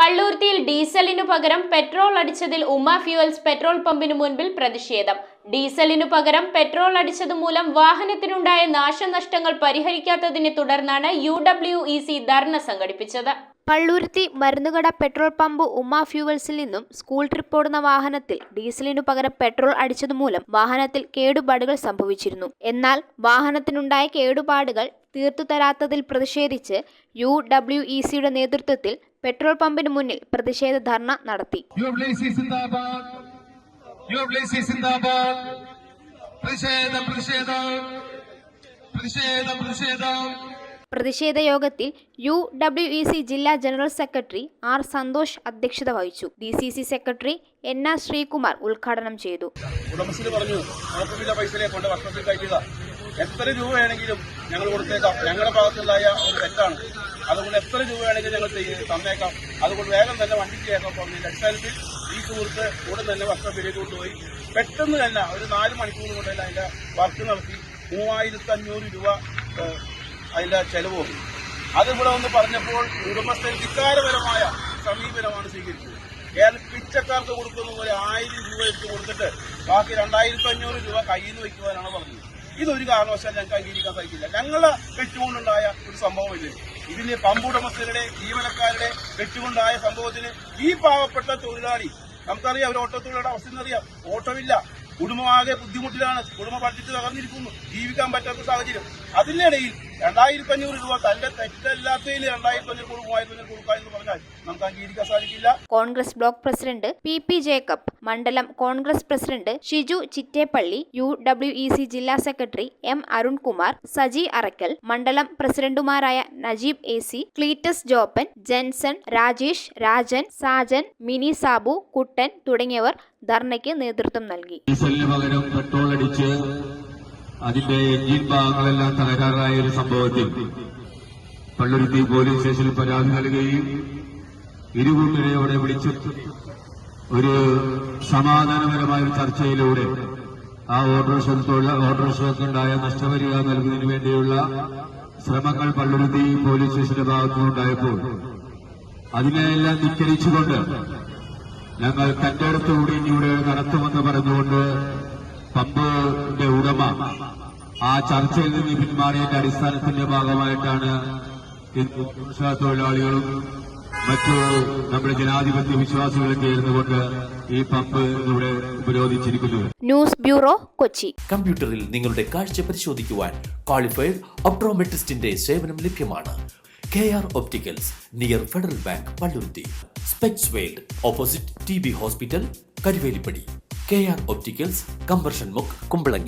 പള്ളൂർത്തിയിൽ ഡീസലിനു പകരം petrol അടിച്ചതിൽ Uma fuels petrol പമ്പിനു മുൻപിൽ പ്രതിഷേധം. ഡീസലിനു പകരം പെട്രോൾ അടിച്ചതുമൂലം വാഹനത്തിനുണ്ടായ നാശനഷ്ടങ്ങൾ പരിഹരിക്കാത്തതിനെ തുടർന്നാണ് UWEC ധർണ സംഘടിപ്പിച്ചത്. പള്ളൂരുത്തി മരുന്നുകട പെട്രോൾ പമ്പ് ഉമ ഫ്യൂവൽസിൽ നിന്നും സ്കൂൾ ട്രിപ്പോടുന്ന വാഹനത്തിൽ ഡീസലിനു പകരം പെട്രോൾ അടിച്ചതുമൂലം വാഹനത്തിൽ കേടുപാടുകൾ സംഭവിച്ചിരുന്നു. എന്നാൽ വാഹനത്തിനുണ്ടായ കേടുപാടുകൾ തീർത്തു തരാത്തതിൽ പ്രതിഷേധിച്ച് UWECയുടെ നേതൃത്വത്തിൽ പെട്രോൾ പമ്പിന് മുന്നിൽ പ്രതിഷേധ ധർണ നടത്തി. പ്രതിഷേധ യോഗത്തിൽ UWEC ജില്ലാ ജനറൽ സെക്രട്ടറി R. സന്തോഷ് അധ്യക്ഷത വഹിച്ചു. DCC secretary NR. ശ്രീകുമാർ ഉദ്ഘാടനം ചെയ്തു. എത്ര രൂപയാണെങ്കിലും ഞങ്ങൾ കൊടുത്തേക്കാം. ഞങ്ങളുടെ ഭാഗത്തുണ്ടായ ഒരു തെറ്റാണ്. അതുകൊണ്ട് എത്ര രൂപയാണെങ്കിലും ഞങ്ങൾ തന്നേക്കാം. അതുകൊണ്ട് വേഗം തന്നെ വണ്ടിക്ക് കേൾക്കാൻ പറഞ്ഞില്ല. അടിസ്ഥാനത്തിൽ ഈ സുഹൃത്ത് ഉടൻ തന്നെ വർക്ക്ഷോപ്പിലേക്ക് കൊണ്ടുപോയി പെട്ടെന്ന് തന്നെ ഒരു 4 മണിക്കൂർ കൊണ്ട് തന്നെ അതിന്റെ വർക്ക് നടത്തി 3500 രൂപ അതിന്റെ ചെലവ് വന്നു. അതിവിടെ ഒന്ന് പറഞ്ഞപ്പോൾ ഉടമസ്ഥൻ ധിക്കാരപരമായ സമീപനമാണ് സ്വീകരിച്ചത്. പിച്ചക്കാർക്ക് കൊടുക്കുന്ന പോലെ 1000 രൂപ എടുത്ത് കൊടുത്തിട്ട് ബാക്കി 2500 രൂപ കയ്യിൽ നിന്ന് വയ്ക്കുവാനാണ് പറഞ്ഞത്. ഇതൊരു കാരണവശാലും ഞങ്ങൾക്ക് അംഗീകരിക്കാൻ സാധിക്കില്ല. ഞങ്ങളെ വെച്ചുകൊണ്ടുണ്ടായ ഒരു സംഭവമില്ല. ഇതിന് പമ്പുടമസ്ഥരുടെ ജീവനക്കാരുടെ വെച്ചുകൊണ്ടായ സംഭവത്തിന് ഈ പാവപ്പെട്ട തൊഴിലാളി, നമുക്കറിയാം ഒരു ഓട്ടോ തൊഴിലാളിയുടെ അവസ്ഥ എന്നറിയാം. ഓട്ടമില്ല, കുടുംബമാകെ ബുദ്ധിമുട്ടിലാണ്, കുടുംബ ബഡ്ജറ്റ് തകർന്നിരിക്കുന്നു, ജീവിക്കാൻ പറ്റാത്ത സാഹചര്യം. അതിനിടയിൽ 2500 രൂപ തന്റെ തെറ്റല്ലാത്തതിൽ 2500 3000 കൊടുക്കുക എന്ന് പറഞ്ഞാൽ നമുക്ക് അംഗീകരിക്കാൻ സാധിക്കില്ല. Congress block president PP Jacob, മണ്ഡലം കോൺഗ്രസ് പ്രസിഡന്റ് ഷിജു ചിറ്റേപ്പള്ളി, UWEC ജില്ലാ സെക്രട്ടറി M. അരുൺകുമാർ, സജി അറക്കൽ, മണ്ഡലം പ്രസിഡന്റുമാരായ നജീബ് AC, ക്ലീറ്റസ് ജോപ്പൻ, ജെൻസൺ, രാജേഷ്, രാജൻ, സാജൻ, മിനി സാബു, കുട്ടൻ തുടങ്ങിയവർ ധർണയ്ക്ക് നേതൃത്വം നൽകി. ഡീസലിന് പകരം പെട്രോൾ അടിച്ച് അതിന്റെ എഞ്ചിൻ ഭാഗങ്ങളെല്ലാം തകരാറായ ഒരു സംഭവത്തിൽ പള്ളുരുത്തി പോലീസ് സ്റ്റേഷനിൽ പരാതി നൽകുകയും ഇരുകൂട്ടരെ അവിടെ വിളിച്ച് ഒരു സമാധാനപരമായ ഒരു ചർച്ചയിലൂടെ ആ ഓട്ടോറിക്ഷകൾക്കുണ്ടായ നഷ്ടപരിഹാരം നൽകുന്നതിന് വേണ്ടിയുള്ള ശ്രമങ്ങൾ പള്ളുരുത്തി പോലീസ് സ്റ്റേഷന്റെ ഭാഗത്തുനിന്നുണ്ടായപ്പോൾ അതിനെയെല്ലാം ധിക്കരിച്ചുകൊണ്ട് ഞങ്ങൾ തന്റെ അടുത്തുകൂടി ഇവിടെ നടത്തുമെന്ന് പറഞ്ഞുകൊണ്ട് പമ്പിന്റെ ഉടമ ആ ചർച്ചയിൽ നിന്ന് പിന്മാറിയതിന്റെ അടിസ്ഥാനത്തിന്റെ ഭാഗമായിട്ടാണ് തൊഴിലാളികളും മറ്റു നമ്മുടെ ജനാധിപത്യ വിശ്വാസികളും ചേർന്നുകൊണ്ട് ഈ പമ്പ് ഇവിടെ ഉപരോധിച്ചിരിക്കുന്നത്. News bureau, Kochi. കമ്പ്യൂട്ടറിൽ നിങ്ങളുടെ കാഴ്ച പരിശോധിക്കുവാൻ ക്വാളിഫൈഡ് ഒപ്ട്രോമെട്രിസ്റ്റിന്റെ സേവനം ലഭ്യമാണ്. KR Opticals, near federal bank, Palluruthy. Specs world, opposite TB hospital, Karuvelippady. KR Opticals, combustion മുക്ക്, കുമ്പളങ്ങി.